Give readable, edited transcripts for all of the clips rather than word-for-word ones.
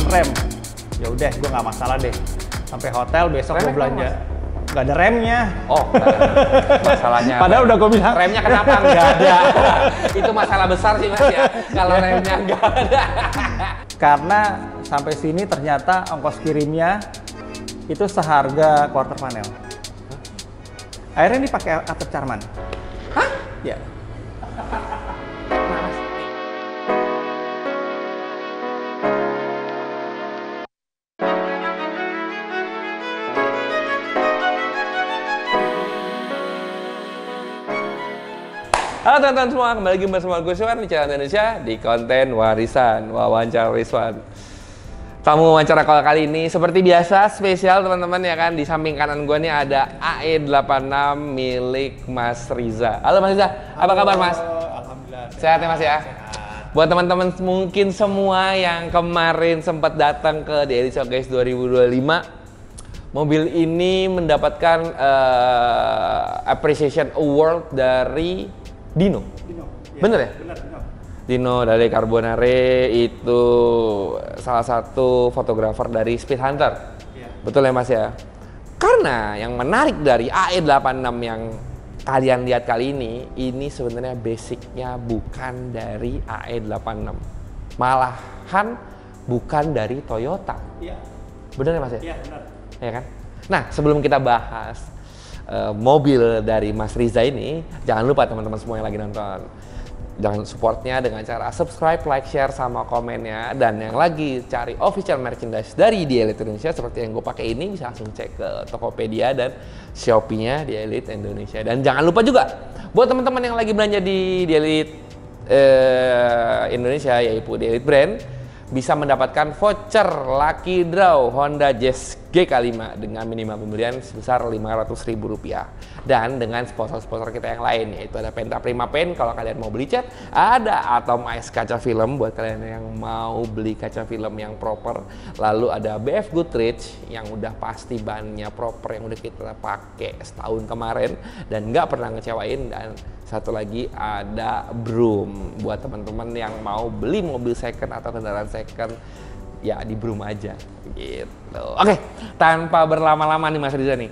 rem. Ya udah, gue nggak masalah deh. Sampai hotel besok gue belanja. Nggak ada remnya. Oh, masalahnya. Padahal udah gue bilang. Remnya kenapa nggak ada? Itu masalah besar sih Mas ya. Kalau remnya nggak ada. Karena sampai sini ternyata ongkos kirimnya itu seharga quarter panel. Akhirnya ini pakai atap Charman. Hah? Ya. Halo teman-teman semua, kembali lagi bersama gue Rizwan di channel Indonesia di konten Warisan Wawancara Rizwan. Tamu wawancara kali ini seperti biasa spesial teman-teman ya kan. Di samping kanan gue nih ada AE86 milik Mas Riza. Halo Mas Riza, apa kabar Mas? Alhamdulillah. Sehat ya Mas ya? Sehat. Buat teman-teman mungkin semua yang kemarin sempat datang ke Daily Showcase 2025, mobil ini mendapatkan appreciation award dari Dino. Ya, bener ya? Bener, Dino. Dino dari Carbonare itu salah satu fotografer dari Speed Hunter. Ya. Betul ya Mas ya? Karena yang menarik dari AE86 yang kalian lihat kali ini sebenarnya basicnya bukan dari AE86. Malahan bukan dari Toyota. Iya. Bener ya Mas ya? Iya, benar. Ya kan? Nah, sebelum kita bahas mobil dari Mas Riza ini, jangan lupa teman-teman semua yang lagi nonton, jangan supportnya dengan cara subscribe, like, share, sama komennya. Dan yang lagi cari official merchandise dari The Elite Indonesia seperti yang gue pakai ini, bisa langsung cek ke Tokopedia dan Shopee-nya The Elite Indonesia. Dan jangan lupa juga buat teman-teman yang lagi belanja di The Elite Indonesia, yaitu The Elite Brand, bisa mendapatkan voucher Lucky Draw Honda Jazz GK5 dengan minimal pembelian sebesar Rp500.000. Dan dengan sponsor-sponsor kita yang lain, yaitu ada Penta Prima Pen kalau kalian mau beli cat, ada Atom Ice kaca film buat kalian yang mau beli kaca film yang proper, lalu ada BF Goodrich yang udah pasti bannya proper yang udah kita pakai setahun kemarin dan nggak pernah ngecewain, dan satu lagi ada Broom buat teman-teman yang mau beli mobil second atau kendaraan second, ya di Broom aja gitu. Oke, tanpa berlama-lama nih Mas Riza nih.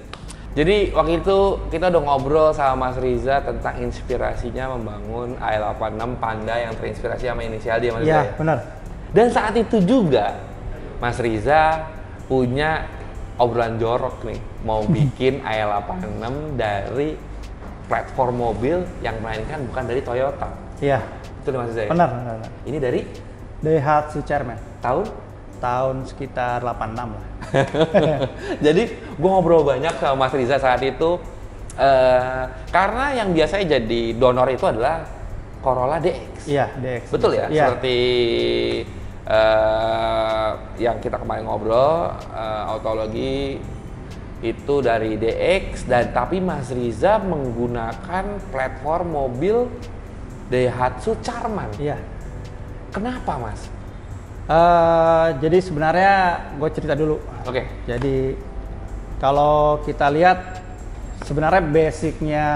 Jadi waktu itu kita udah ngobrol sama Mas Riza tentang inspirasinya membangun AE86 Panda yang terinspirasi sama inisial dia Mas Riza. Iya, benar. Dan saat itu juga Mas Riza punya obrolan jorok nih, mau bikin AE86 dari platform mobil yang melainkan bukan dari Toyota. Iya. Itu Mas Riza ya? Benar, benar. Ini dari Daihatsu Charman. tahun Sekitar 86 lah. Jadi gue ngobrol banyak sama Mas Riza saat itu karena yang biasanya jadi donor itu adalah Corolla DX. Iya, DX. Betul ya? Iya. Seperti yang kita kemarin ngobrol, autologi itu dari DX, dan tapi Mas Riza menggunakan platform mobil Daihatsu Charman. Iya. Kenapa Mas? Jadi sebenarnya gue cerita dulu. Oke. Jadi kalau kita lihat sebenarnya basicnya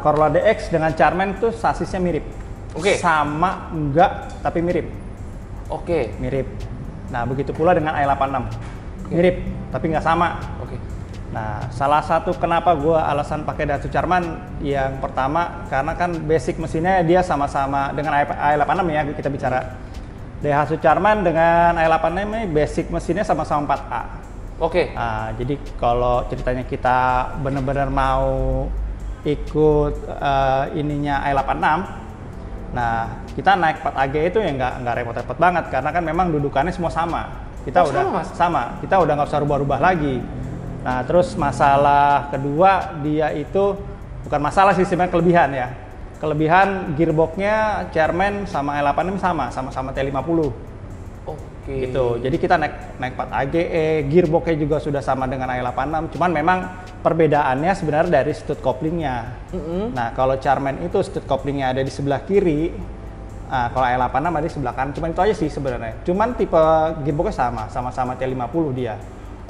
Corolla DX dengan Charman itu sasisnya mirip. Oke. Sama enggak tapi mirip. Oke. Mirip. Nah begitu pula dengan AE86. Mirip tapi nggak sama. Oke. Nah salah satu kenapa gue alasan pakai Daihatsu Charman yang pertama karena kan basic mesinnya dia sama-sama dengan AE86 ya, kita bicara. Daihatsu Charman dengan AE86 ini basic mesinnya sama-sama 4A. Oke. Nah, jadi kalau ceritanya kita benar-benar mau ikut ininya AE86, nah kita naik 4AG itu ya nggak repot-repot banget karena kan memang dudukannya semua sama. Kita kita udah nggak usah rubah-rubah lagi. Nah terus masalah kedua dia itu bukan masalah sih sebenarnya, kelebihan ya. Kelebihan gearboxnya Charman sama AE86 sama-sama T50. Oke. Gitu. Jadi kita naik 4AGE, gearboxnya juga sudah sama dengan AE86. Cuman memang perbedaannya sebenarnya dari stud couplingnya. Nah kalau Charman itu stud couplingnya ada di sebelah kiri, kalau AE86 ada di sebelah kanan. Cuman itu aja sih sebenarnya. Cuman tipe gearboxnya sama-sama T50 dia.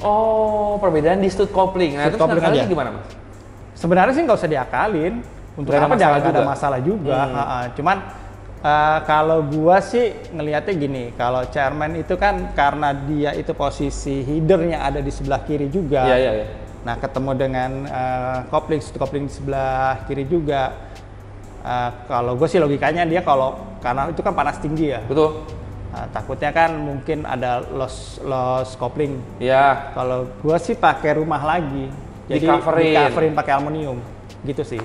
Oh, perbedaan di stud coupling. Nah, Stud terus coupling nakalnya aja. gimana Mas? Sebenarnya sih nggak usah diakalin. Untuk Nggak ada apa masalah jangan ada juga? masalah juga. Cuman Kalau gua sih ngelihatnya gini, kalau chairman itu kan karena dia itu posisi headernya ada di sebelah kiri juga. Iya. Nah, ketemu dengan kopling di sebelah kiri juga. Kalau gue sih logikanya dia karena itu kan panas tinggi ya. Betul. Takutnya kan mungkin ada loss kopling. Iya. Kalau gue sih pakai rumah lagi. Jadi di-coverin pakai aluminium. Gitu sih.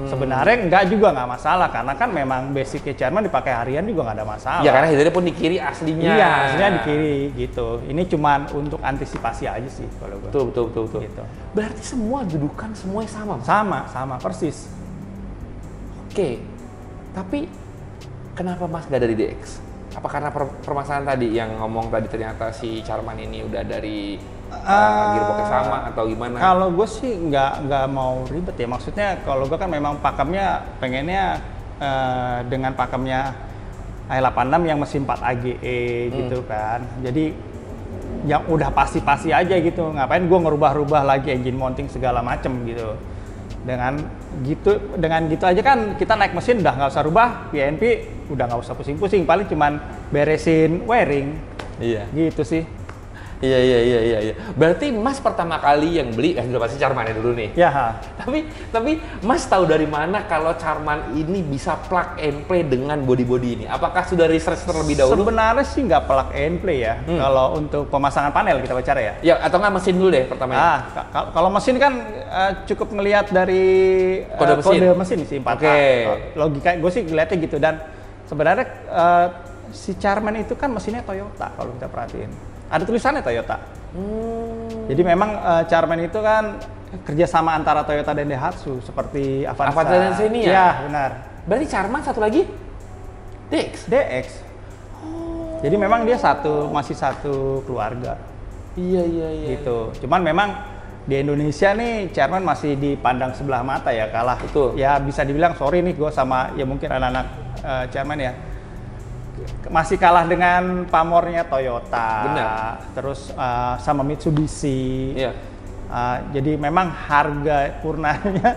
Sebenarnya nggak masalah karena kan memang basicnya chairman dipakai harian juga nggak ada masalah. Ya karena headernya pun di kiri aslinya. Iya, aslinya di kiri gitu. Ini cuman untuk antisipasi aja sih kalau gue. Betul. Gitu. Berarti semua dudukan semuanya sama? Sama persis. Oke. Tapi kenapa Mas nggak dari DX? Apa karena permasalahan tadi yang ngomong tadi ternyata si Charman ini udah dari gearboxnya sama atau gimana? Kalau gue sih nggak mau ribet ya. Maksudnya kalau gue kan memang pakemnya pengennya dengan pakemnya i86 yang mesin 4 AGE gitu kan. Jadi yang udah pasti aja gitu. Ngapain gue ngerubah-rubah lagi engine mounting segala macem gitu. Dengan gitu aja kan kita naik mesin udah nggak usah rubah PNP, udah nggak usah pusing-pusing, paling cuman beresin wiring. Iya. Gitu sih. Iya. Berarti Mas pertama kali yang beli, sudah pasti Charman ya dulu nih. Ya. Tapi Mas tahu dari mana kalau Charman ini bisa plug and play dengan body ini? Apakah sudah research terlebih dahulu? Sebenarnya sih nggak plug and play ya. Kalau untuk pemasangan panel kita bicara ya. Ya, atau nggak mesin dulu deh pertama. Kalau mesin kan cukup ngelihat dari kode mesin sih 4A. Logika gue sih ngeliatnya gitu, dan sebenarnya si Charman itu kan mesinnya Toyota kalau kita perhatiin. Ada tulisannya Toyota. Jadi memang Charman itu kan kerjasama antara Toyota dan Daihatsu seperti Avanza dan Xenia. Iya, benar. Berarti Charman satu lagi DX. Jadi memang dia masih satu keluarga. Iya. Gitu. Cuman memang di Indonesia nih Charman masih dipandang sebelah mata ya, kalah. Betul. Ya bisa dibilang sorry nih gue sama ya mungkin anak-anak Charman ya. Masih kalah dengan pamornya Toyota. Benar. Terus sama Mitsubishi. Iya. Jadi memang harga purnanya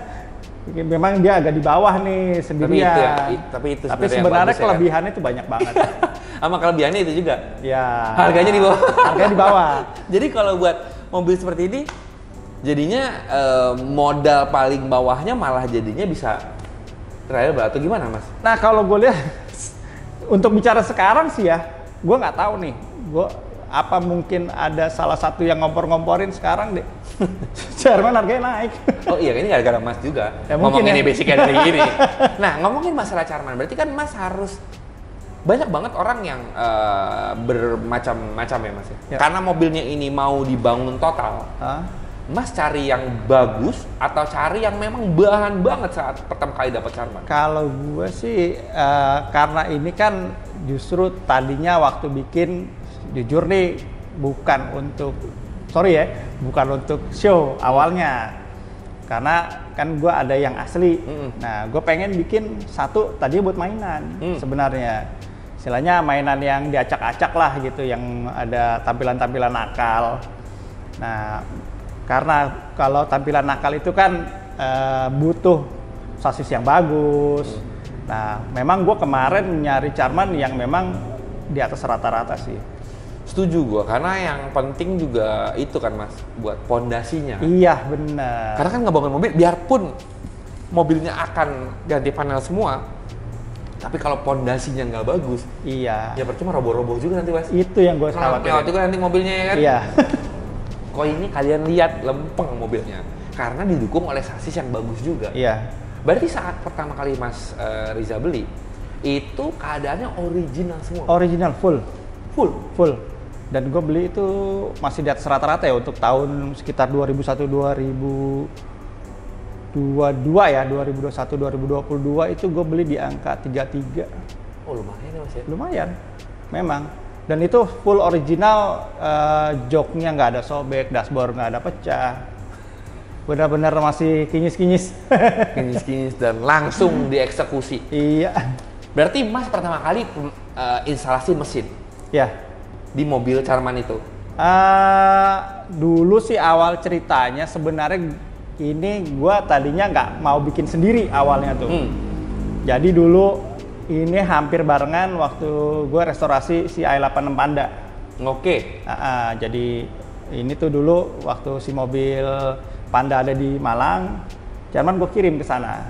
memang dia agak di bawah nih sendirian. Tapi sebenarnya kelebihannya itu banyak banget. Sama kelebihannya itu juga. Ya. Harganya di bawah. Harganya di bawah. Jadi kalau buat mobil seperti ini, jadinya modal paling bawahnya malah jadinya bisa trial atau gimana, Mas? Nah kalau gue lihat untuk bicara sekarang sih ya, gue nggak tahu nih. Apa mungkin ada salah satu yang ngompor-ngomporin sekarang deh. Charman harganya naik. Oh iya, ini gara-gara Mas juga. Ya, ngomongin ya. basicnya dari gini. Nah, ngomongin masalah Charman, berarti kan Mas harus banyak banget orang yang bermacam-macam ya Mas ya? Karena mobilnya ini mau dibangun total. Mas cari yang bagus atau cari yang memang bahan banget saat pertama kali dapat Charman? Kalau gue sih karena ini kan justru tadinya waktu bikin, jujur nih bukan untuk show awalnya, karena kan gue ada yang asli. Nah gue pengen bikin satu tadi buat mainan sebenarnya, istilahnya mainan yang diacak-acak lah gitu, yang ada tampilan-tampilan nakal. Nah karena kalau tampilan nakal itu kan butuh sasis yang bagus. Nah, memang gue kemarin nyari Charman yang memang di atas rata-rata sih. Setuju gue, karena yang penting juga itu kan Mas, buat pondasinya. Iya, benar. Karena kan ngebangun mobil, biarpun mobilnya akan ganti panel semua, tapi kalau pondasinya nggak bagus, iya. Ya percuma roboh-roboh juga nanti Mas. Itu yang gue khawatirin. Itu kan nanti mobilnya ya kan? Iya. Kok ini kalian lihat lempeng mobilnya karena didukung oleh sasis yang bagus juga. Iya. Berarti saat pertama kali Mas Riza beli itu keadaannya original semua. Original full. Dan gue beli itu masih di atas rata-rata ya untuk tahun sekitar 2001 2022 ya, 2021 2022 itu gue beli di angka 33. Oh lumayan ya Mas ya. Lumayan. Memang. Dan itu full original, joknya nggak ada sobek, dashboard nggak ada pecah. Benar-benar masih kinyis-kinyis. Kinyis-kinyis dan langsung dieksekusi. Iya. Berarti Mas pertama kali instalasi mesin? Ya. Di mobil Charman itu? Dulu sih awal ceritanya sebenarnya ini gue tadinya nggak mau bikin sendiri awalnya tuh. Jadi dulu Ini hampir barengan waktu gue restorasi si i86 Panda. Oke. Jadi ini tuh dulu waktu si mobil Panda ada di Malang, Jerman gue kirim ke sana.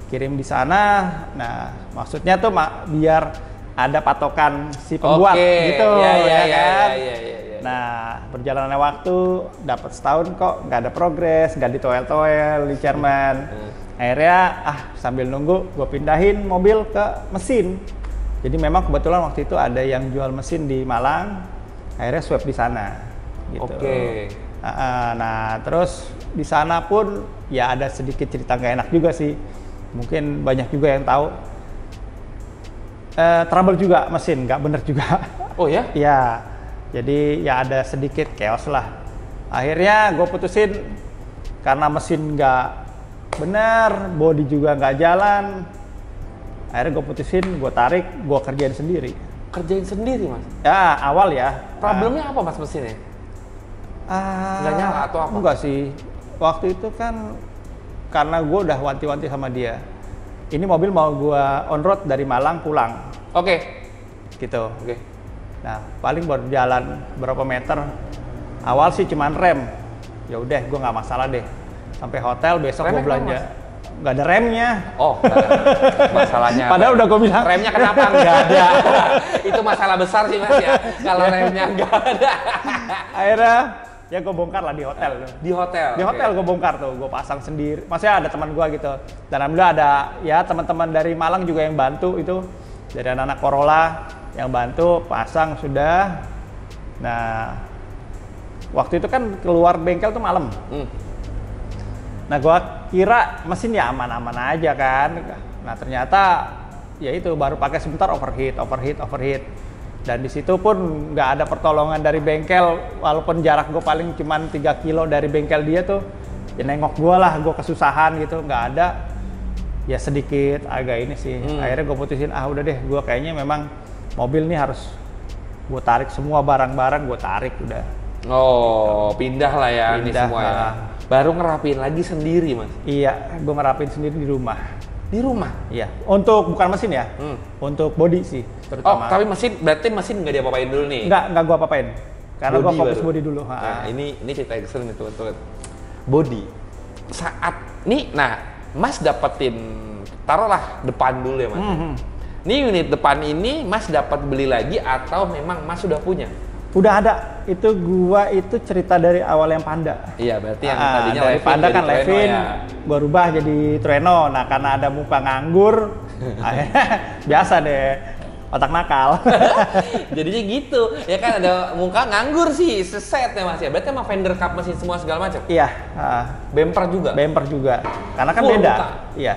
Kirim di sana, nah maksudnya tuh biar ada patokan si pembuat gitu, ya kan? Nah berjalannya waktu, dapat setahun kok nggak ada progres, nggak ditoel-toel di Jerman. Akhirnya sambil nunggu gue pindahin mobil ke mesin. Jadi memang kebetulan waktu itu ada yang jual mesin di Malang, akhirnya swap di sana. Gitu. Nah terus di sana pun ya ada sedikit cerita nggak enak juga sih. Mungkin banyak juga yang tahu. Trouble juga mesin, nggak bener juga. Oh ya? Ya, jadi ya ada sedikit chaos lah. Akhirnya gue putusin karena mesin nggak bener, body juga nggak jalan. Akhirnya gue putusin, gue tarik, gue kerjain sendiri. Kerjain sendiri mas? Ya awal ya. Problemnya apa mas mesinnya? Nggak nyala atau apa? Enggak sih. Waktu itu kan karena gue udah wanti-wanti sama dia. Ini mobil mau gue on road dari Malang pulang. Oke. Gitu. Nah paling baru jalan berapa meter. Awal sih cuman rem. Ya udah, gue nggak masalah deh. Sampai hotel besok gue belanja. Nggak ada remnya. Oh, masalahnya. Padahal udah gue bilang. Remnya kenapa nggak ada? Itu masalah besar sih mas ya. Kalau remnya nggak ada. Akhirnya ya gue bongkar lah di hotel. Di hotel? Di hotel gue bongkar tuh, gue pasang sendiri. Maksudnya ada teman gue gitu. Dan alhamdulillah ada ya teman-teman dari Malang juga yang bantu itu. Dari anak-anak Corolla yang bantu, pasang sudah. Nah, waktu itu kan keluar bengkel tuh malam. Nah gue kira mesin ya aman-aman aja kan. Nah ternyata ya itu baru pakai sebentar overheat. Dan di situ pun nggak ada pertolongan dari bengkel, walaupun jarak gue paling cuma 3 kilo dari bengkel dia tuh, ya nengok gue lah, gue kesusahan gitu, nggak ada, ya sedikit agak ini sih. Akhirnya gue putusin, udah deh, gue kayaknya memang mobil nih harus gue tarik semua barang-barang, gue tarik udah. Oh, pindah lah ya ini semua ya. Baru ngerapin lagi sendiri mas? Iya, gue ngerapin sendiri di rumah. Di rumah? Iya, untuk bukan mesin ya, untuk body sih terutama. Oh, tapi berarti mesin nggak diapa-apain dulu nih? Nggak gue apa-apain, karena gue fokus body dulu. Nah, ini cerita yang seru nih teman-teman. Body, saat nih, mas dapetin, taruhlah depan dulu ya mas. Ini unit depan ini mas dapat beli lagi atau memang mas sudah punya? Udah ada, itu gua itu cerita dari awal yang Panda. Iya, berarti yang tadinya dari Levin Panda kan Trueno, Levin, ya. gua rubah jadi Trueno. Nah karena ada muka nganggur, biasa deh, otak nakal. Jadinya gitu, ya kan ada muka nganggur sih, seset ya mas ya. Berarti emang fender cup mesin semua segala macam? Iya. Bumper juga? Bumper juga, karena kan full beda. muka? Iya.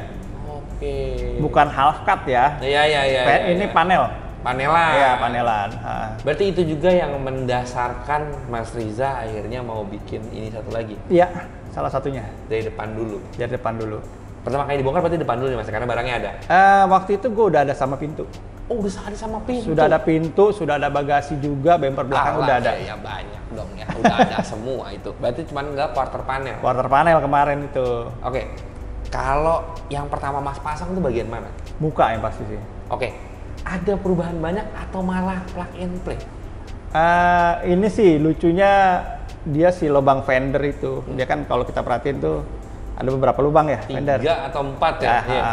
Oke. Bukan half cut ya. Iya. Ini panel. Panelan. Iya, panelan. Berarti itu juga yang mendasarkan Mas Riza akhirnya mau bikin ini satu lagi? Iya, salah satunya. Dari depan dulu? Dari depan dulu. Pertama kali dibongkar berarti depan dulu nih mas, karena barangnya ada? Waktu itu gue udah ada sama pintu. Oh, udah ada sama pintu? Sudah ada pintu, sudah ada bagasi juga, bumper belakang udah ada. Ya banyak dong ya, udah ada semua itu. Berarti cuma nggak quarter panel? Quarter panel kemarin itu. Oke, kalau yang pertama mas pasang itu bagian mana? Muka yang pasti sih. Oke. Ada perubahan banyak atau malah plug and play? Ini sih lucunya dia si lubang fender itu. Dia kan kalau kita perhatiin tuh ada beberapa lubang ya, 3 fender. atau 4 ya? Iya.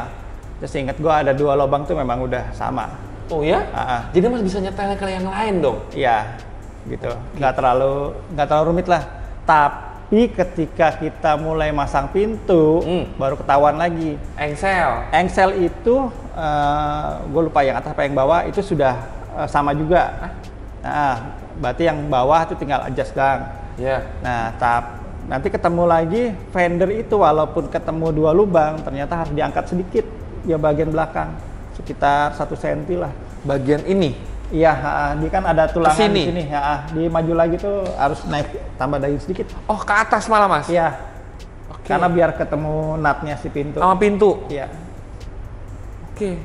Terus inget gua ada 2 lubang tuh memang udah sama. Oh ya? Jadi mas bisa nyetel ke yang lain dong? Iya, gitu. Nggak terlalu rumit lah. Tapi ketika kita mulai masang pintu, baru ketahuan lagi. Engsel itu, gue lupa yang atas apa yang bawah itu sudah sama juga. Nah, berarti yang bawah itu tinggal adjust doang. Yeah. Nah, nanti ketemu lagi fender itu walaupun ketemu 2 lubang, ternyata harus diangkat sedikit ya bagian belakang, sekitar 1 cm lah. Bagian ini? Iya, dia kan ada tulangan di sini. Di maju lagi tuh harus naik tambah daging sedikit. Oh, ke atas malah mas? Iya. Okay. Karena biar ketemu nutnya si pintu. Sama pintu? Iya. Oke.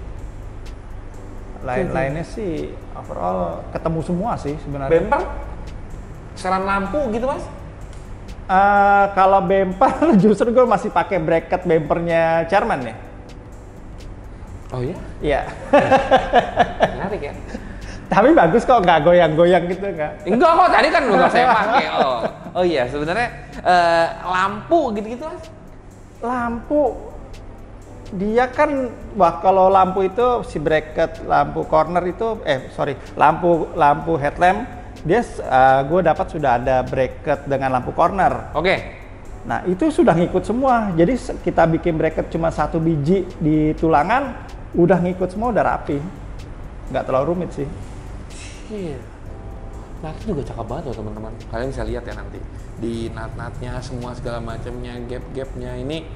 Lain-lainnya sih overall ketemu semua sih sebenarnya. Bumper? Setelan lampu gitu mas? Kalau bumper justru gue masih pakai bracket bumpernya Jerman ya. Oh iya? Iya. Menarik ya. Tapi bagus kok, nggak goyang-goyang gitu nggak? Enggak kok, tadi kan udah saya pakai. Oh iya, sebenarnya lampu gitu-gitu Mas. Lampu dia kan, wah kalau lampu itu si bracket lampu corner itu lampu headlamp dia gue dapat sudah ada bracket dengan lampu corner. Oke. Nah itu sudah ngikut semua, jadi kita bikin bracket cuma 1 biji di tulangan udah ngikut semua, udah rapi, nggak terlalu rumit sih. Iya. Nah itu juga cakep banget loh teman-teman. Kalian bisa lihat ya nanti di nat-natnya semua segala macamnya, gap-gapnya ini.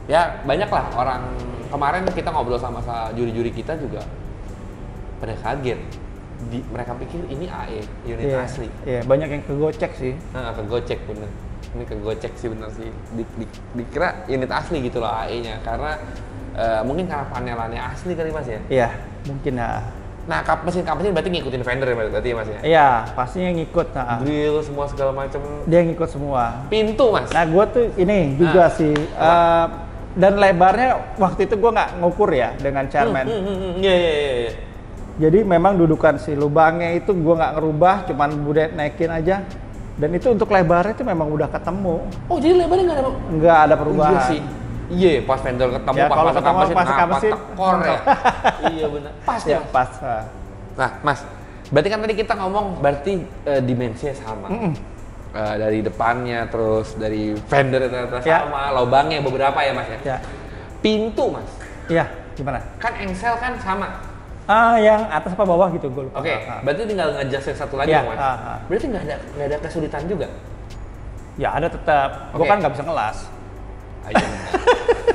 Ya banyak lah orang, kemarin kita ngobrol sama juri-juri kita juga pada kaget. Mereka pikir ini AE, unit asli. Iya, banyak yang kegocek sih. Nah, kegocek bener. Ini kegocek sih bener sih. Dikira unit asli gitu loh AE-nya, karena mungkin karena panelannya asli kali Mas ya? Iya, mungkin ya. Nah, mesin berarti ngikutin vendor ya berarti ya Mas ya? Iya, pastinya ngikut. Grill semua segala macam. Dia ngikut semua. Pintu Mas? Nah, gue tuh ini juga sih. Dan lebarnya waktu itu gue nggak ngukur ya dengan chairman. Iya. Jadi memang dudukan si lubangnya itu gue nggak ngerubah, cuman budet naikin aja. Dan itu untuk lebarnya itu memang udah ketemu. Oh jadi lebarnya nggak ada perubahan. Iya sih. Iya, pas vendor ketemu ya, pas masuk mesin, tekor ya. Iya benar. Pas ya, Mas. pas. Nah, Mas, berarti kan tadi kita ngomong berarti dimensinya sama. Dari depannya, terus dari fender ternyata sama, lubangnya beberapa ya Mas ya? Ya. Pintu Mas? Iya, gimana? Kan engsel kan sama? Yang atas apa bawah gitu, gue lupa. Oke, berarti tinggal nge-adjust yang satu lagi Mas? Berarti nggak ada kesulitan juga? Ya ada tetap, gue kan nggak bisa ngelas.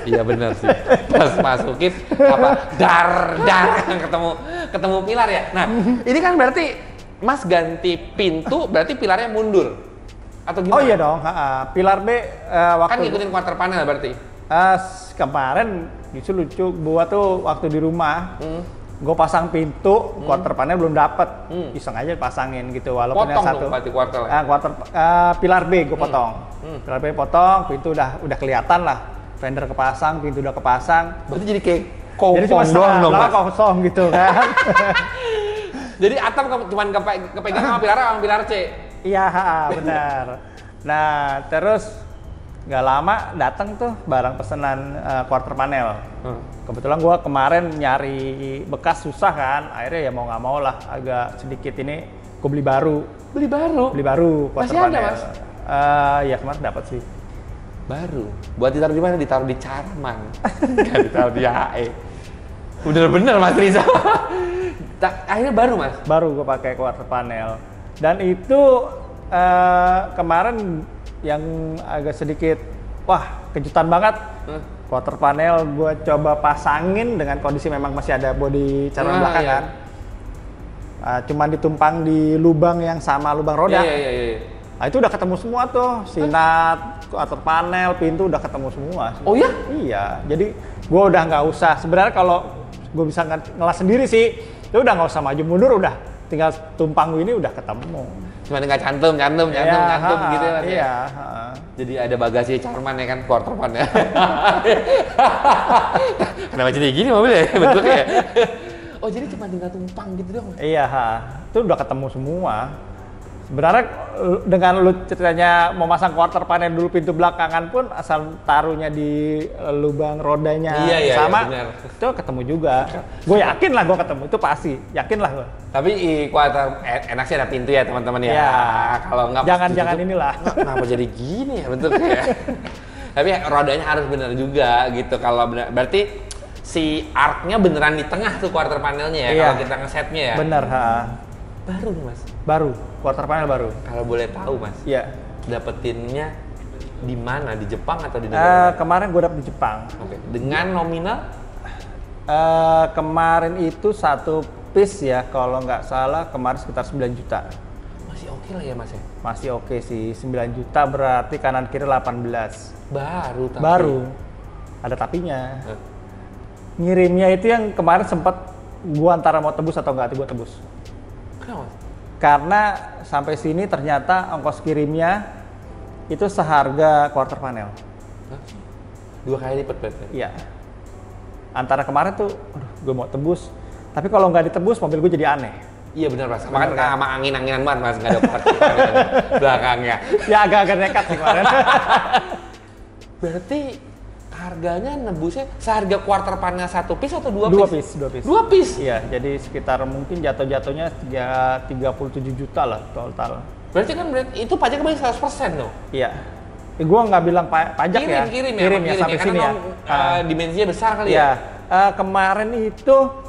Iya benar sih. Pas masukin dar ketemu pilar ya. Nah, ini kan berarti Mas ganti pintu, berarti pilarnya mundur. Atau gimana? Oh iya dong, pilar B waktu kan ngikutin quarter panel berarti. Kemarin justru lucu, gua tuh waktu di rumah, gue pasang pintu, quarter panel belum dapet, iseng aja pasangin gitu, walaupun potong yang satu. Pilar B gue potong, pilar B potong, pintu udah kelihatan lah, fender kepasang, pintu udah kepasang. Berarti jadi kayak jadi cuma setengah kosong gitu kan. Jadi atap cuma kepegang sama pilar C. Iya, benar. Nah, terus nggak lama datang tuh barang pesanan quarter panel. Kebetulan gua kemarin nyari bekas susah kan, akhirnya ya mau nggak mau lah agak sedikit ini gua beli baru. Beli baru quarter masih panel. Ada Mas? Ya kemarin dapat sih. Baru. Buat ditaruh di mana? Ditaruh di Charman. Nggak ditaruh di HE. Bener-bener Mas Riza. Akhirnya baru Mas? Baru gue pakai quarter panel. Dan itu kemarin yang agak sedikit, wah kejutan banget. Quarter panel gue coba pasangin dengan kondisi memang masih ada bodi Charman belakang kan. Cuman ditumpang di lubang yang sama lubang roda. Iya. Nah, itu udah ketemu semua tuh, sinat, quarter panel, pintu udah ketemu semua. Oh iya? Iya, jadi gue udah nggak usah, sebenarnya kalau gue bisa ngelas sendiri sih, ya udah nggak usah maju mundur, udah tinggal tumpang ini udah ketemu. Cuma tinggal cantum gitu ya Mas? Iya. Jadi ada bagasi Charman ya kan, quarter panel. Kenapa jadi gini mobilnya bentuknya? Oh jadi cuma tinggal tumpang gitu dong? Iya, itu udah ketemu semua. Sebenarnya dengan lu ceritanya mau masang quarter panel dulu pintu belakangan pun asal taruhnya di lubang rodanya sama, itu ketemu juga. Gue yakin lah gue ketemu, itu pasti, yakin lah gue. Tapi quarter enak sih ada pintu ya teman-teman ya. Kalau nggak jangan inilah. Kenapa jadi gini ya bentuknya? Tapi rodanya harus bener juga gitu. Kalau berarti si arc-nya beneran di tengah tuh quarter panelnya ya, kalau kita ngesetnya ya. Bener, Baru nih Mas? Baru, quarter panel baru. Kalau boleh tahu Mas? Iya. Dapetinnya di mana? Di Jepang atau di negara? Kemarin gue dapet di Jepang. Oke. Dengan nominal? Kemarin itu satu piece ya, kalau nggak salah kemarin sekitar 9 juta. Masih oke lah ya Mas ya? Masih oke sih, 9 juta berarti kanan kiri 18. Baru. Ada tapinya. Ngirimnya itu yang kemarin sempat gua antara mau tebus atau nggak gua tebus. Kenapa? Karena sampai sini ternyata ongkos kirimnya itu seharga quarter panel. Hah? 2 kali lipat berarti? Iya. antara kemarin tuh, gue mau tebus, tapi kalau nggak ditebus mobil gue jadi aneh. Iya benar Mas, makan sama angin-anginan banget Mas, nggak ada belakangnya. Ya agak-agak nekat sih kemarin. Berarti harganya nebusnya seharga quarter panel 1 piece atau 2 piece? 2 piece. 2 piece? Iya, jadi sekitar mungkin jatuhnya 37 juta lah total. Berarti kan itu pajaknya balik 100% dong? Iya. Gue nggak bilang pajak ya. Kirim ya sampai sini ya. Dimensinya besar kali ya? Kemarin itu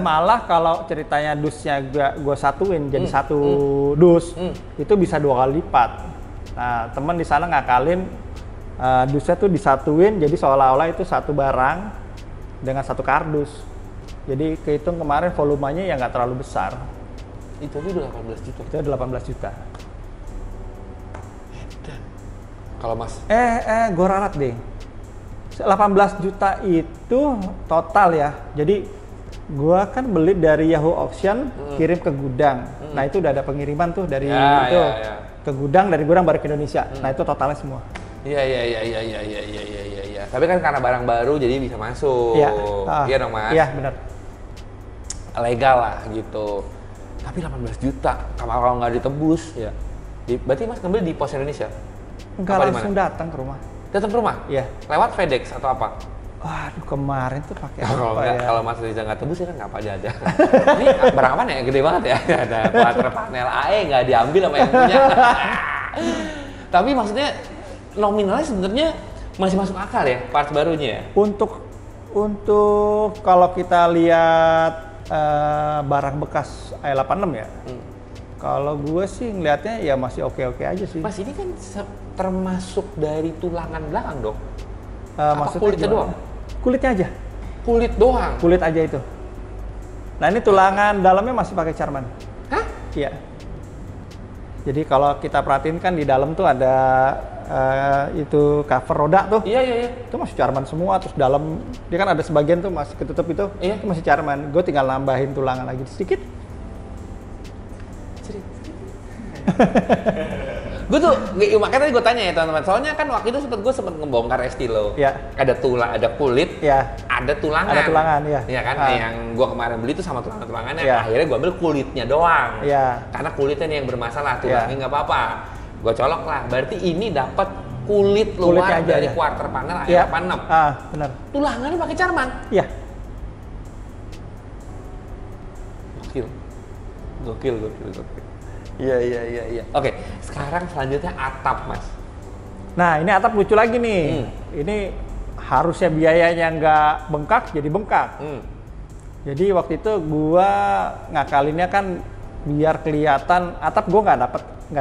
malah kalau ceritanya dusnya gue satuin jadi satu dus, itu bisa 2 kali lipat. Nah, teman di sana ngakalin dusnya tuh disatuin jadi seolah-olah itu satu barang dengan satu kardus. Jadi kehitung kemarin volumenya ya nggak terlalu besar. Itu aja udah 18 juta. Itu udah 18 juta. Kalau Mas? Gue ralat deh. 18 juta itu total ya. Jadi gue kan beli dari Yahoo Auction, kirim ke gudang. Nah itu udah ada pengiriman tuh dari ke gudang, dari gudang baru ke Indonesia. Nah itu totalnya semua. Iya. Tapi kan karena barang baru jadi bisa masuk. Iya dong Mas. Iya benar. Legal lah gitu. Tapi 18 juta kalau nggak ditebus ya. Berarti Mas ngambil di Pos Indonesia? Enggak, langsung datang ke rumah. Datang ke rumah? Iya. Lewat FedEx atau apa? Waduh, kemarin tuh pakai apa ya? Kalau Mas Riza nggak tebus ya kan nggak aja ada. Ini barang apa nih? Gede banget ya. Ada quarter panel AE nggak diambil sama yang punya. Tapi maksudnya nominalnya sebenarnya masih masuk akal ya parts barunya. Untuk kalau kita lihat barang bekas i86 ya. Kalau gue sih ngelihatnya ya masih oke-oke aja sih. Mas ini kan termasuk dari tulangan belakang dong? Maksudnya kulitnya doang? Kulitnya aja. Kulit doang? Kulit aja itu. Nah ini tulangan dalamnya masih pakai Charman. Hah? Iya. Jadi kalau kita perhatiin kan di dalam tuh ada itu cover roda tuh. Iya. Itu masih Charman semua, terus dalam dia kan ada sebagian tuh masih ketutup itu. Iya. Itu masih Charman. Gue tinggal nambahin tulangan lagi sedikit. Gue tuh, makanya tadi gue tanya ya teman-teman, soalnya kan waktu itu gue sempet ngebongkar Estilo. Ya. Ada kulit, ya. ada tulangan. Ada tulangan, ya. Iya kan, yang gue kemarin beli itu sama tulangannya, ya. Akhirnya gue ambil kulitnya doang. Ya. Karena kulitnya nih yang bermasalah, tulangnya nggak apa-apa. Gue colok lah, berarti ini dapat kulit luar aja, dari quarter panel i86. Benar. Tulangannya pakai Charman? Iya. Gokil. Iya. Oke, sekarang selanjutnya atap, Mas. Nah, ini atap lucu lagi nih. Ini harusnya biayanya nggak bengkak, jadi bengkak. Jadi waktu itu gua ngakalinnya kan biar kelihatan atap gua nggak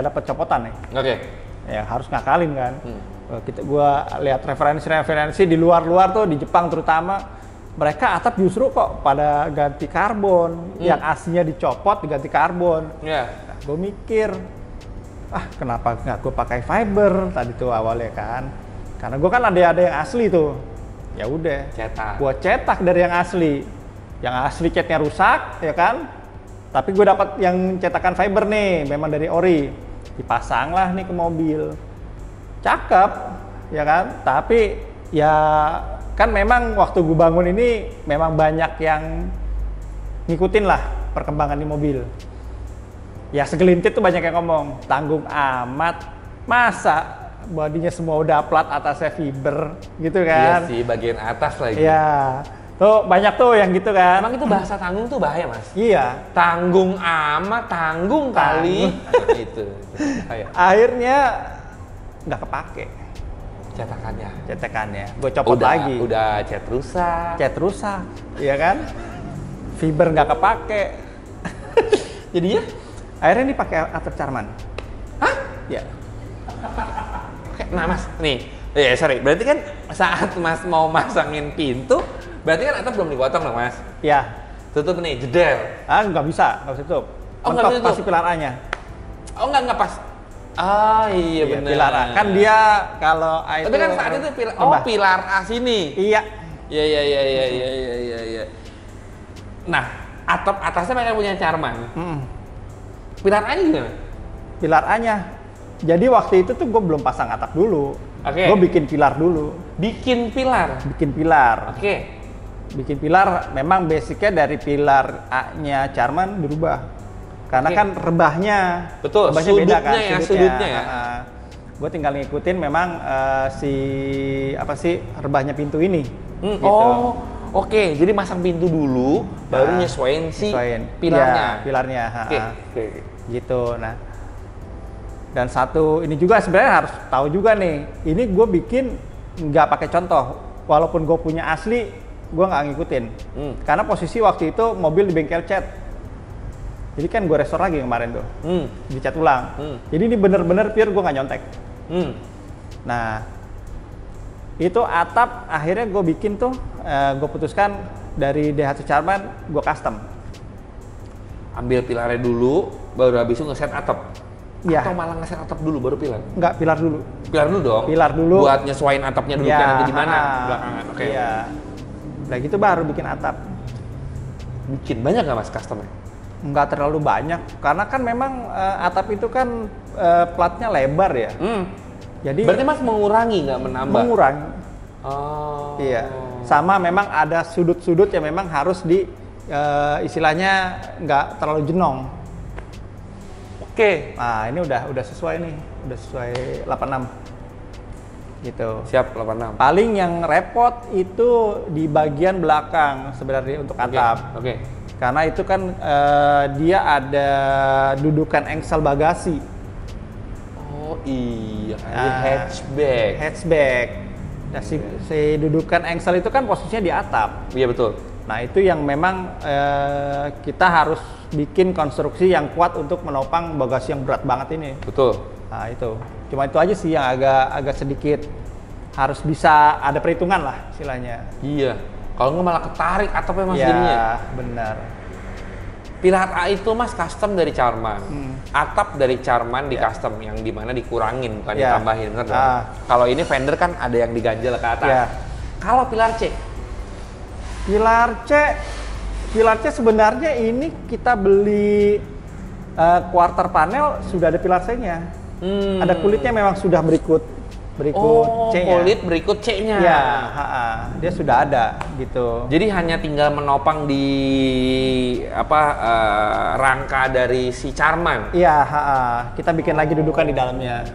dapet copotan nih. Oke. Ya harus ngakalin kan. Gua lihat referensi di luar tuh di Jepang terutama. Mereka atap justru kok pada ganti karbon, yang aslinya dicopot diganti karbon. Nah, gue mikir, kenapa nggak gue pakai fiber tadi tuh awalnya kan? Karena gue kan ada yang asli tuh. Ya udah, gue cetak dari yang asli. Yang asli catnya rusak, ya kan? Tapi gue dapat yang cetakan fiber nih, memang dari ori. Dipasang lah nih ke mobil. Cakep, ya kan? Tapi ya kan memang waktu gue bangun ini memang banyak yang ngikutin lah perkembangan di mobil. Ya segelintir tuh banyak yang ngomong, tanggung amat, masa bodinya semua udah plat atasnya fiber gitu kan. Iya sih, bagian atas lagi. Iya, tuh banyak tuh yang gitu kan. Emang itu bahasa tanggung tuh bahaya Mas? Iya. Tanggung amat, tanggung kali. Itu. Akhirnya nggak kepake. Cetakannya, gue copot lagi. Udah cat rusak, iya kan? Fiber nggak kepake. Jadinya akhirnya ini pakai atap Charman. Hah? Ya. Nah Mas, nih, berarti kan saat Mas mau masangin pintu, berarti kan atap belum dipotong dong Mas? Ya. Tutup nih, jedel. Nggak bisa tutup. Nggak bisa tutup. Pasti pilar A-nya. Nggak pas. Iya benar. Pilar A. Kan dia kalau A itu. Tapi kan saat itu pilar A sini. Iya. Iya. Nah, atap atasnya mereka punya Charman. Pilar A-nya gimana? Pilar A-nya. Jadi waktu itu tuh gue belum pasang atap dulu. Gue bikin pilar dulu. Bikin pilar. Oke. bikin pilar memang basicnya dari pilar A-nya Charman dirubah. Karena Oke. kan rebahnya, Betul, rebahnya beda kan sudutnya ya, sudutnya ya. Gue tinggal ngikutin memang rebahnya pintu ini. Gitu. Oh, oke. Jadi masang pintu dulu, baru nyesuaiin si pilarnya. Ya, pilarnya. Oke. Gitu. Nah, dan satu ini juga sebenarnya harus tahu juga nih. Ini gue bikin nggak pakai contoh, walaupun gue punya asli, gue nggak ngikutin. Karena posisi waktu itu mobil di bengkel cat. Jadi kan gue restore lagi kemarin tuh, dicat ulang. Jadi ini bener-bener pure gue nggak nyontek. Nah, itu atap akhirnya gue bikin tuh, gue putuskan dari Daihatsu Charman gue custom. Ambil pilarnya dulu, baru habis itu ngeset atap. Iya. Atau malah ngeset atap dulu baru pilar? Enggak, pilar dulu. Pilar dulu dong. Pilar dulu. Buat nyesuaiin atapnya dulu nanti di mana belakangan. Oke. Iya. Nah gitu baru bikin atap. Bikin banyak nggak mas customnya? Nggak terlalu banyak, karena kan memang atap itu kan platnya lebar ya. Jadi berarti mas mengurangi nggak menambah? mengurangi. Oh. Iya. Sama memang ada sudut-sudut yang memang harus di istilahnya nggak terlalu jenong. Oke. Nah ini udah sesuai nih, udah sesuai 86 gitu. Siap 86. Paling yang repot itu di bagian belakang sebenarnya untuk atap. Oke. Karena itu kan dia ada dudukan engsel bagasi. Oh iya, hatchback. Hatchback. Nah, si dudukan engsel itu kan posisinya di atap. Iya betul. Nah itu yang memang kita harus bikin konstruksi yang kuat untuk menopang bagasi yang berat banget ini. Betul. Nah itu, cuma itu aja sih yang agak sedikit harus bisa ada perhitungan lah istilahnya. Iya. Kalau nggak malah ketarik atapnya mas Iya, jadinya. benar. Pilar A itu mas custom dari Charman. Atap dari Charman di custom yang dimana dikurangin bukan Iya. ditambahin, bener dong? Kalau ini vendor kan ada yang diganjel ke atas. Iya. Kalau pilar C, Pilar C sebenarnya ini kita beli quarter panel sudah ada pilar C-nya. Ada kulitnya memang sudah berikut C-nya. kulit berikut C-nya. Iya, dia sudah ada gitu. Jadi hanya tinggal menopang di rangka dari si Charman. Iya, kita bikin lagi dudukan di dalamnya.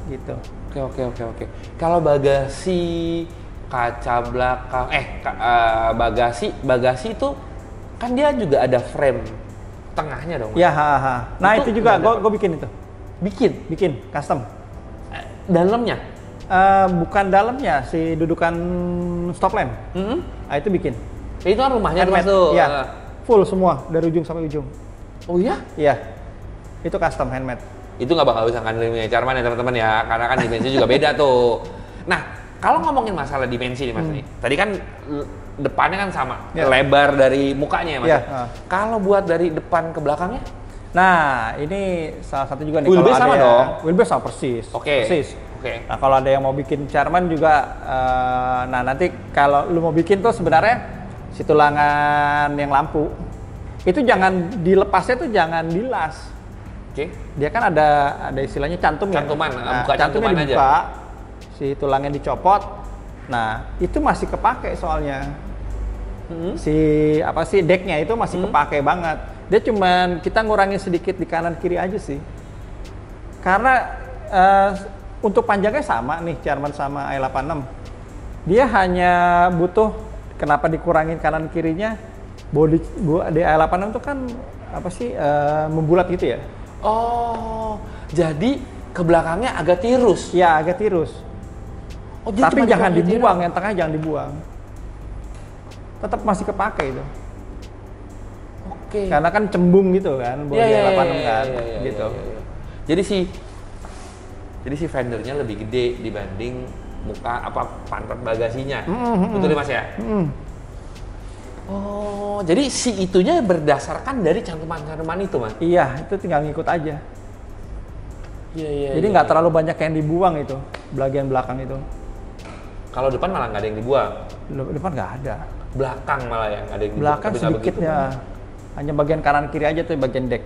Gitu. Oke. Kalau bagasi kaca belakang, bagasi itu kan dia juga ada frame tengahnya dong. Iya, Nah itu juga gimana, gue bikin itu. Bikin custom. Dalamnya? Bukan dalamnya, si dudukan stop lamp. Nah itu bikin. Itu kan rumahnya tuh mas Handmade. tuh. Iya, full semua dari ujung sampai ujung. Oh iya? Iya, itu custom handmade. Itu nggak bakal bisa ngandelin Charman ya teman-teman ya, karena kan dimensi juga beda tuh. Nah, kalau ngomongin masalah dimensi nih mas nih, tadi kan depannya kan sama, lebar dari mukanya ya mas. Iya. Kalau buat dari depan ke belakangnya? Nah, ini salah satu juga nih. Wheelbase sama dong? Wheelbase sama persis. Oke. Persis. Oke. Nah, kalau ada yang mau bikin Charman juga, nah nanti kalau lu mau bikin tuh sebenarnya si tulangan yang lampu itu jangan dilepasnya tuh jangan dilas. Oke. Dia kan ada istilahnya cantum ya. Cantuman, Nah, buka cantuman cantumnya aja. dibuka, si tulangnya dicopot. Nah, itu masih kepake soalnya. Si decknya itu masih kepake banget. Dia cuman kita ngurangin sedikit di kanan kiri aja sih. Karena untuk panjangnya sama nih Charman sama i86. Dia hanya butuh kenapa dikurangin kanan kirinya? Di i86 itu kan membulat gitu ya. Oh, jadi ke belakangnya agak tirus. Ya, agak tirus. Oh, jadi Tapi cuma jangan dikurangin dibuang, yang tengah jangan dibuang. Tetap masih kepake itu. Oke. Karena kan cembung gitu kan, bodi i86 kan, gitu. Iya. Jadi si vendornya lebih gede dibanding pantat bagasinya. Betul ya Mas ya? Oh, jadi si itunya berdasarkan dari cantuman-cantuman itu, Mas? Iya, itu tinggal ngikut aja. Iya. Jadi nggak terlalu banyak yang dibuang itu, bagian belakang itu. Kalau depan malah nggak ada yang dibuang. Depan nggak ada. Belakang malah yang ada yang dibuang. Belakang tapi nggak sedikit begitu, ya. Hanya bagian kanan kiri aja tuh bagian deck.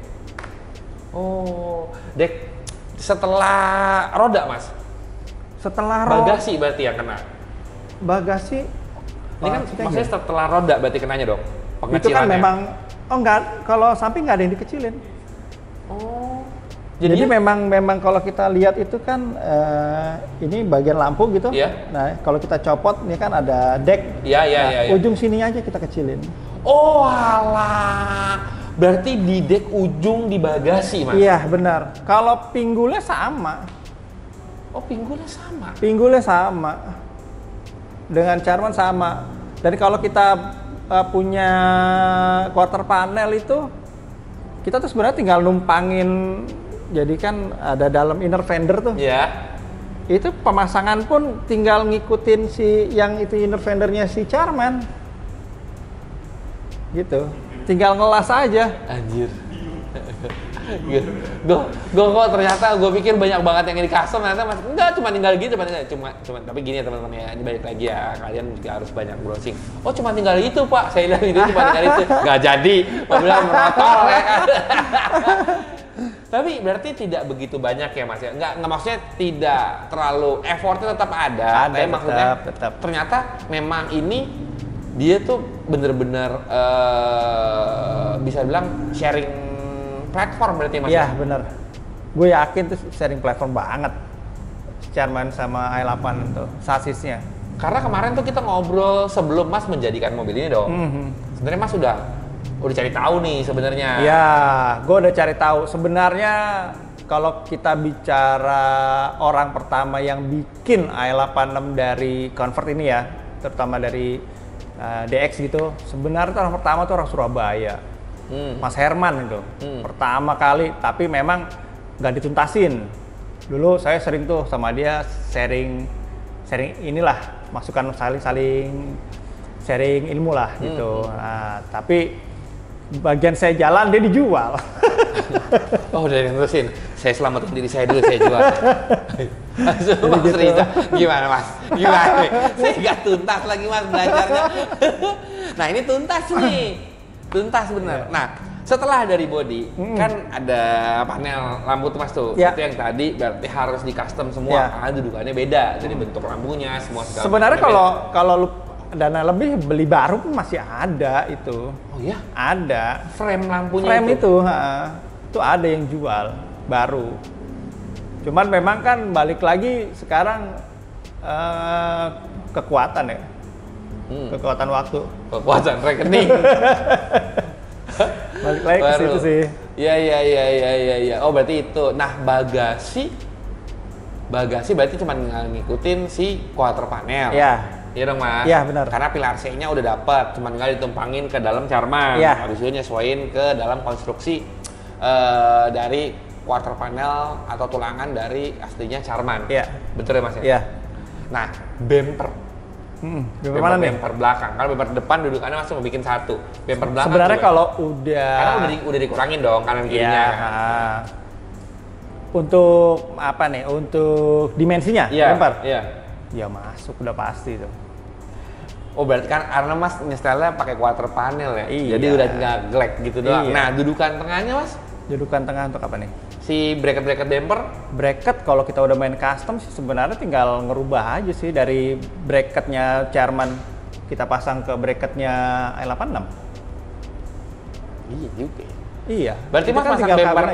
Oh, dek setelah roda, Mas? Setelah Bagasi berarti yang kena? bagasi Ini kan maksudnya setelah roda berarti kenanya dong? Itu kan memang, enggak, kalau samping nggak ada yang dikecilin. Oh. Jadi memang kalau kita lihat itu kan ini bagian lampu gitu. Iya. Nah, kalau kita copot ini kan ada deck. Iya. Ujung sini aja kita kecilin. Oh alah. Berarti di deck ujung di bagasi, Mas? Iya, benar. Kalau pinggulnya sama. Oh, pinggulnya sama? Pinggulnya sama. Dengan Charman sama. Dan kalau kita punya quarter panel itu, kita tuh sebenarnya tinggal numpangin. Jadi kan ada dalam inner fender tuh. Iya. Itu pemasangan pun tinggal ngikutin si yang itu inner fendernya si Charman. Gitu. Tinggal ngelas aja. Anjir. Gue kok ternyata gue pikir banyak banget yang di custom, ternyata Mas enggak, cuma tinggal gitu, cuma tapi gini ya teman-teman ya, ini balik lagi ya, kalian juga harus banyak browsing. Oh cuma tinggal itu Pak, saya bilang itu cuma tinggal itu, nggak jadi, mau bilang merotol ya kan. Tapi berarti tidak begitu banyak ya Mas ya, nggak maksudnya tidak terlalu, effortnya tetap ada tapi maksudnya tetap. Ternyata memang ini dia tuh bener-bener bisa bilang sharing platform berarti Mas? Iya bener, gue yakin tuh sharing platform banget Charman sama i8 itu sasisnya. Karena kemarin tuh kita ngobrol sebelum Mas menjadikan mobil ini dong. Sebenarnya Mas udah cari tahu nih sebenarnya. Iya, gue udah cari tahu. Sebenarnya kalau kita bicara orang pertama yang bikin i86 dari convert ini ya, terutama dari DX gitu, sebenarnya orang pertama tuh orang Surabaya. Mas Herman itu pertama kali, tapi memang nggak dituntasin. Dulu saya sering tuh sama dia sharing inilah, masukan saling sharing ilmu lah gitu. Nah, tapi bagian saya jalan dia dijual. Oh udah terusin, saya selamatin diri saya dulu, saya jual. Mas gitu. Rita, gimana Mas? Gimana? Saya nggak tuntas lagi Mas belajarnya. Nah ini tuntas nih. Tuntas bener. Nah, setelah dari body, kan ada panel lampu tuh Mas tuh. Itu yang tadi berarti harus di custom semua. Karena dudukannya beda. Jadi bentuk lampunya semua segala. Sebenarnya kalau lu dana lebih beli baru pun masih ada itu. Oh iya? Ada. Frame lampunya itu ada yang jual baru. Cuman memang kan balik lagi sekarang kekuatan ya. Kekuatan waktu, kekuatan rekening. Balik lagi ke situ sih. Iya. Oh berarti itu. Nah bagasi berarti cuma ngikutin si quarter panel. Iya. Iya dong Mas. Iya benar. Karena pilar C-nya udah dapat, cuma tinggal ditumpangin ke dalam Charman. Iya. Habis itu nyesuaiin ke dalam konstruksi dari quarter panel atau tulangan dari aslinya Charman. Iya. Betul ya Mas ya? Iya. Nah bumper. Bumper belakang, kalau bumper depan dudukannya masih mau bikin satu. Bumper belakang sebenarnya juga. kalau karena udah dikurangin dong kanan kirinya. Untuk apa nih? Untuk dimensinya bumper. Iya. Ya masuk udah pasti tuh. Oh berarti kan karena Mas nyetelnya pakai quarter panel ya. Iya. Jadi udah tinggal glek gitu doang. Iya. Nah, dudukan tengahnya Mas? Dudukan tengah untuk apa nih? Si bracket bumper? Bracket kalau kita udah main custom sih sebenarnya tinggal ngerubah aja sih dari bracketnya Charman kita pasang ke bracketnya i86. Iya juga. Iya. Berarti Mas kan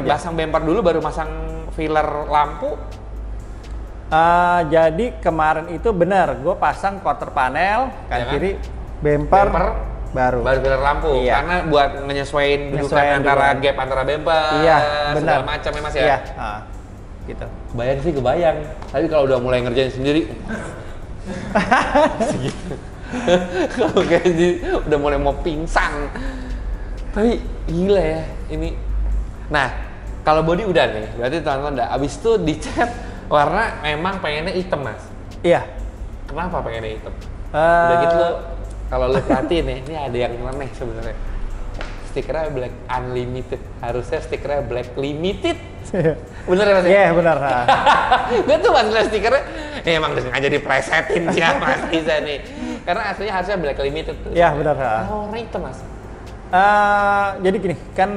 pasang bumper dulu baru masang filler lampu? Jadi kemarin itu benar, gue pasang quarter panel kan kiri, bumper baru filler lampu. Iya. Karena buat menyesuaikan dudukan gap antara bumper. Iya, benar. Segala macam ya Mas ya. Iya. Gitu. Kebayang. Tapi kalau udah mulai ngerjain sendiri, kalau kayak udah mulai mau pingsan. Tapi gila ya ini. Nah, kalau body udah nih, berarti teman-teman udah. Abis itu dicat warna memang pengennya hitam Mas. Iya. Kenapa pengennya hitam? Udah gitu lo, kalau lo perhatiin nih, ini ada yang aneh sebenarnya. Stikernya black unlimited, harusnya stikernya black limited. Bener ya Mas? Iya bener. Gue tuh pas liat stikernya, emang sengaja dipresetin sih Mas Riza nih. Karena aslinya harusnya black limited tuh. Iya bener. Oh warna hitam Mas? Jadi gini, kan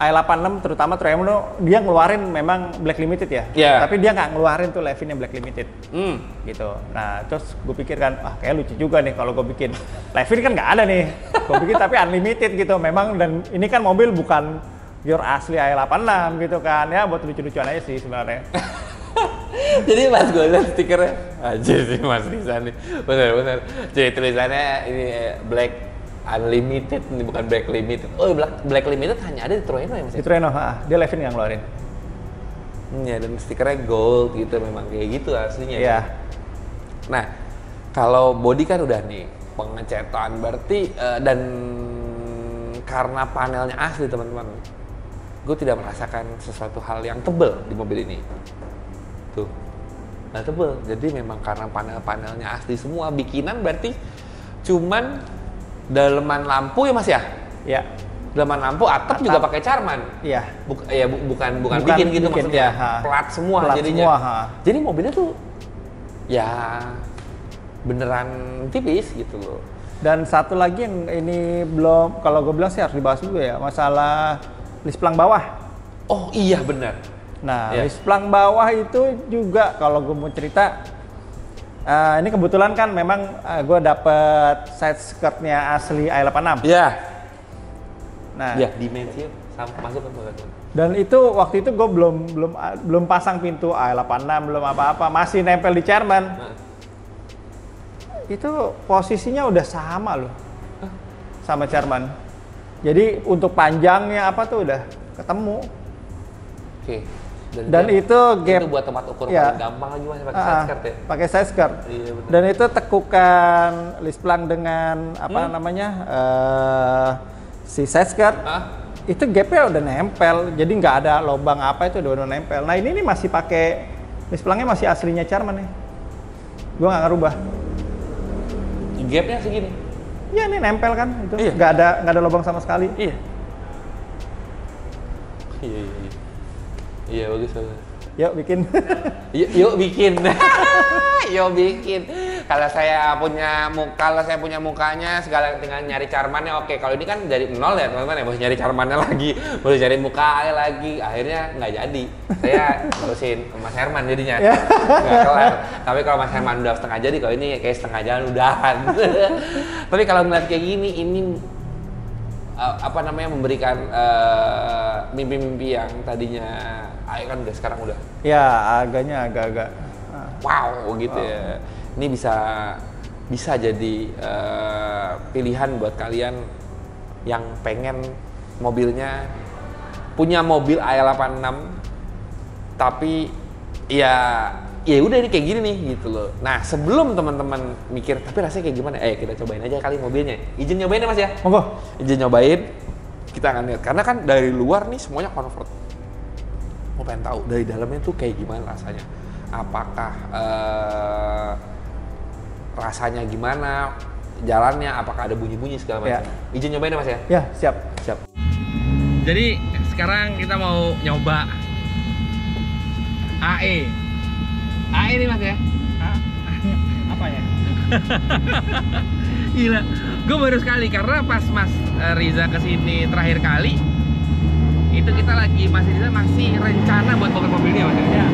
i86 terutama Tremolo dia ngeluarin memang Black Limited ya. Iya. Tapi dia nggak ngeluarin tuh Levin yang Black Limited. Gitu. Nah, terus gue pikir kan, kayak lucu juga nih kalau gue bikin. Levin kan nggak ada nih. Gue bikin tapi unlimited gitu. Memang dan ini kan mobil bukan pure asli i86 gitu kan. Ya buat lucu-lucuan aja sih sebenarnya. Jadi pas gue lihat stikernya, aja sih Mas Riza nih, bener. Jadi tulisannya ini Black Unlimited, ini bukan Black Limited. Oh, Black Limited hanya ada di Trueno ya Mas? Di Trueno, dia Levin yang ngeluarin. Ya, dan stikernya gold gitu, memang kayak gitu aslinya. Iya. Nah, kalau body kan udah nih pengecetan berarti dan karena panelnya asli teman-teman, gue tidak merasakan sesuatu hal yang tebel di mobil ini. Tuh, nah tebel. Jadi memang karena panel-panelnya asli semua, bikinan berarti cuman daleman lampu ya Mas ya? Iya. Daleman lampu, atap juga pakai Charman. Iya. Bukan bikin gitu maksudnya. Ya, plat semua plat jadinya. Semua, jadi mobilnya tuh ya beneran tipis gitu loh. Dan satu lagi yang ini belum, kalau gue bilang sih harus dibahas dulu ya, masalah lis plang bawah. Oh iya benar. Nah, lis plang bawah itu juga kalau gue mau cerita, ini kebetulan kan memang gue dapet side skirtnya asli i86. Iya. Nah, ya dimensi masuk kan. Dan itu waktu itu gue belum pasang pintu i86, belum apa-apa, masih nempel di Charman. Itu posisinya udah sama loh, sama Charman. Jadi untuk panjangnya apa tuh udah ketemu. Oke. Dan itu gap itu buat tempat ukur paling gampang lagi Mas, pakai side skirt ya. Pakai side skirt. Iya, betul. Dan itu tekukan lis plang dengan apa namanya si side skirt. Itu gapnya udah nempel, jadi nggak ada lubang apa, itu udah nempel. Nah ini nih masih pakai lis plangnya masih aslinya Charman nih. Gua nggak ngerubah. Gapnya segini. Ya ini nempel kan itu. Iya. Nggak ada lubang sama sekali. Iya. Iya bagus. Yuk bikin. Yuk bikin. Yuk bikin. Kalau saya punya mukanya segala dengan nyari Charmannya oke. Kalau ini kan dari nol ya teman-teman ya, mesti nyari Charmannya lagi, mesti cari mukanya lagi. Akhirnya nggak jadi. Saya terusin Mas Herman jadinya. Nggak kelar. Tapi kalau Mas Herman udah setengah jadi, kalau ini kayak setengah jalan udahan. Tapi kalau ngeliat kayak gini, ini memberikan mimpi-mimpi yang tadinya kan udah sekarang udah. Ya agak-agak. Wow gitu ya. Ini bisa jadi pilihan buat kalian yang pengen mobilnya punya mobil i86 tapi ya udah ini kayak gini nih gitu loh. Nah sebelum teman-teman mikir tapi rasanya kayak gimana, kita cobain aja kali mobilnya. Izin nyobain ya Mas ya? Monggo. Izin nyobain, kita akan lihat karena kan dari luar nih semuanya comfort. Mau pengen tahu dari dalamnya tuh kayak gimana rasanya. Apakah rasanya gimana, jalannya, apakah ada bunyi-bunyi segala macam. Izin nyobain ya Mas ya? Ya, siap. Jadi sekarang kita mau nyoba AE nih Mas ya? Apa ya? Gila, gue baru sekali karena pas Mas Riza kesini terakhir kali itu kita Mas Riza masih rencana buat bongkar mobilnya Mas ya?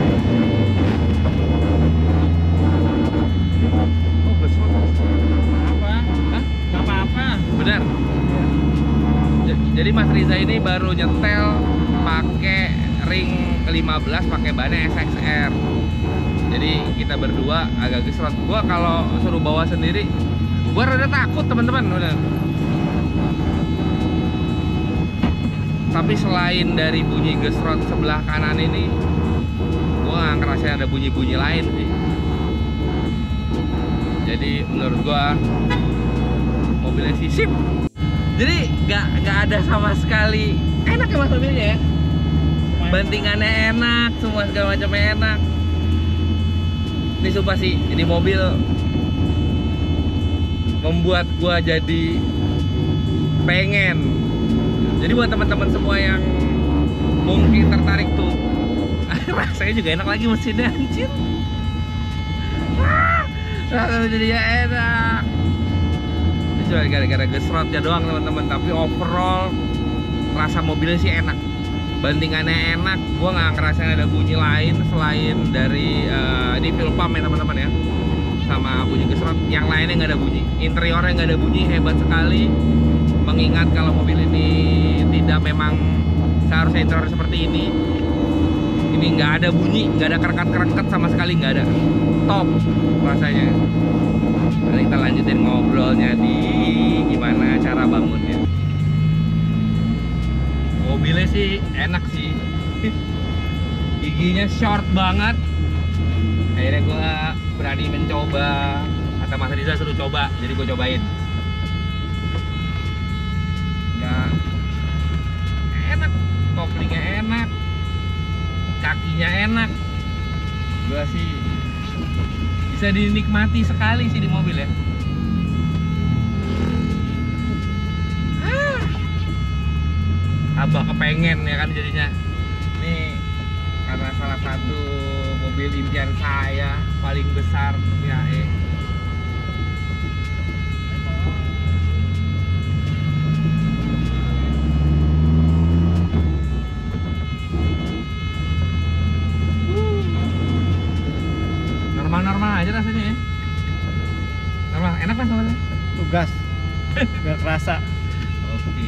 Benar. Jadi Mas Riza ini baru nyetel pakai ring ke-15 pakai bannya SXR. Jadi kita berdua agak gesrot. Gua kalau suruh bawa sendiri, gua rada takut teman-teman, benar. Tapi selain dari bunyi gesrot sebelah kanan ini, gua nggak ngerasain ada bunyi-bunyi lain sih. Jadi menurut gua mobilnya sih sip. Jadi nggak ada sama sekali, enak ya Mas mobilnya ya. Bantingannya enak, semua segala macamnya enak. Ini sumpah sih, ini mobil membuat gua jadi pengen. Jadi buat teman-teman semua yang mungkin tertarik tuh, rasanya juga enak lagi mesinnya anjir. Rasanya jadinya enak. Ini cuma gara-gara gesrotnya doang teman-teman, tapi overall rasa mobilnya sih enak. Bantingannya enak, gua nggak ngerasain ada bunyi lain selain dari ini fuel pump ya teman-teman ya, sama bunyi gesrot. Yang lainnya nggak ada bunyi, interiornya nggak ada bunyi, hebat sekali. Mengingat kalau mobil ini tidak memang seharusnya interior seperti ini nggak ada bunyi, nggak ada kerekat-kerekat sama sekali, nggak ada. Top rasanya. Nanti kita lanjutin ngobrolnya di gimana cara bangunnya. Mobilnya sih enak sih, giginya short banget. Akhirnya gue berani mencoba, kata Mas Riza suruh coba, jadi gue cobain. Ya enak, koplingnya enak, kakinya enak. Gue sih bisa dinikmati sekali sih di mobil ya. Abah kepengen ya kan jadinya. Ini karena salah satu mobil impian saya paling besar ya. Normal-normal aja rasanya ya. Normal, enak kan soalnya. Tugas biar kerasa. Oke.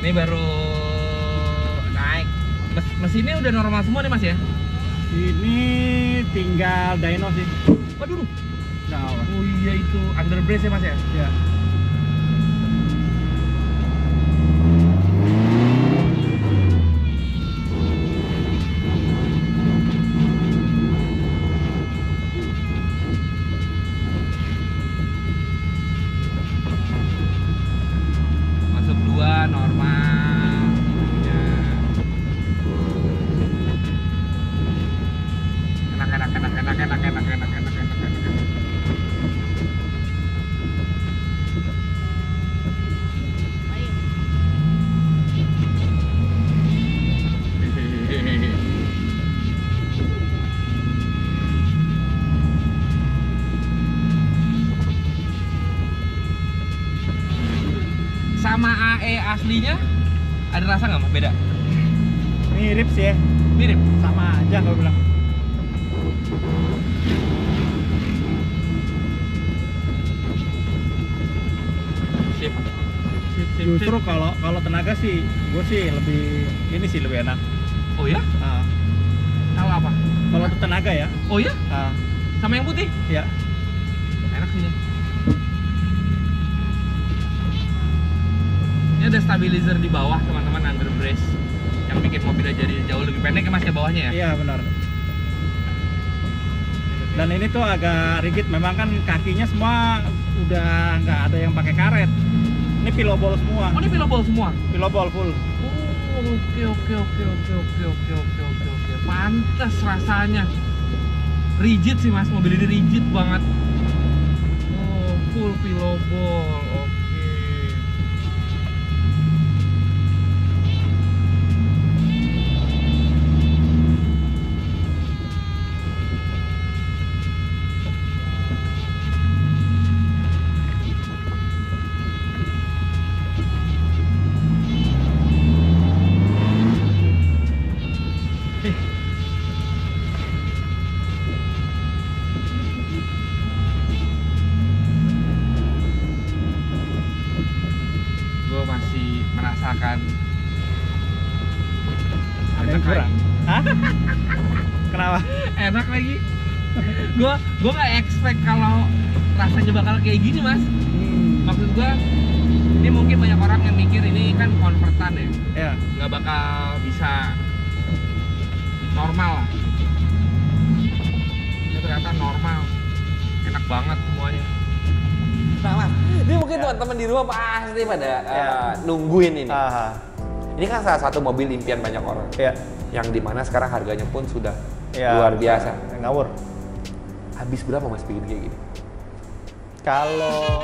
Ini baru naik. Mesinnya udah normal semua nih Mas ya? Ini tinggal dyno sih. Waduh. Nah, Oh iya itu under brace ya Mas ya? ya. Masuk 2 normal. Ya. Enak. Sama AE aslinya ada rasa nggak Mas? Beda? Mirip sih ya. Mirip? Sama aja gue bilang. Sip. Justru kalau tenaga sih, gue sih lebih enak. Oh ya? Ah, Tahu apa? kalau tenaga ya. Oh ya? Ah, Sama yang putih? ya. Enak sih ini. Ini ada stabilizer di bawah teman-teman, under brace, yang bikin mobilnya jadi jauh lebih pendek ya Mas ya bawahnya ya? Iya benar. Dan ini tuh agak rigid, memang kan kakinya semua udah nggak ada yang pakai karet. Ini pilobol semua. Oh ini pilobol semua? Pilobol full. Oh oke. Pantes rasanya. Rigid sih Mas, mobil ini rigid banget. Oh full pilobol, oke. Gue masih merasakan Ada yang kurang. Hah? Kenapa? enak lagi. Gue nggak expect kalau rasanya bakal kayak gini Mas. Maksud gue ini mungkin banyak orang yang mikir ini kan konvertan ya, Ya. nggak bakal bisa normal lah. Ini ternyata normal, enak banget semuanya. Nah Mas, ini mungkin teman-teman di rumah pasti pada nungguin ini. Ini kan salah satu mobil impian banyak orang. Ya. Yang dimana sekarang harganya pun sudah Ya, luar biasa. Ngawur. Habis berapa Mas bikin kayak gini? Kalau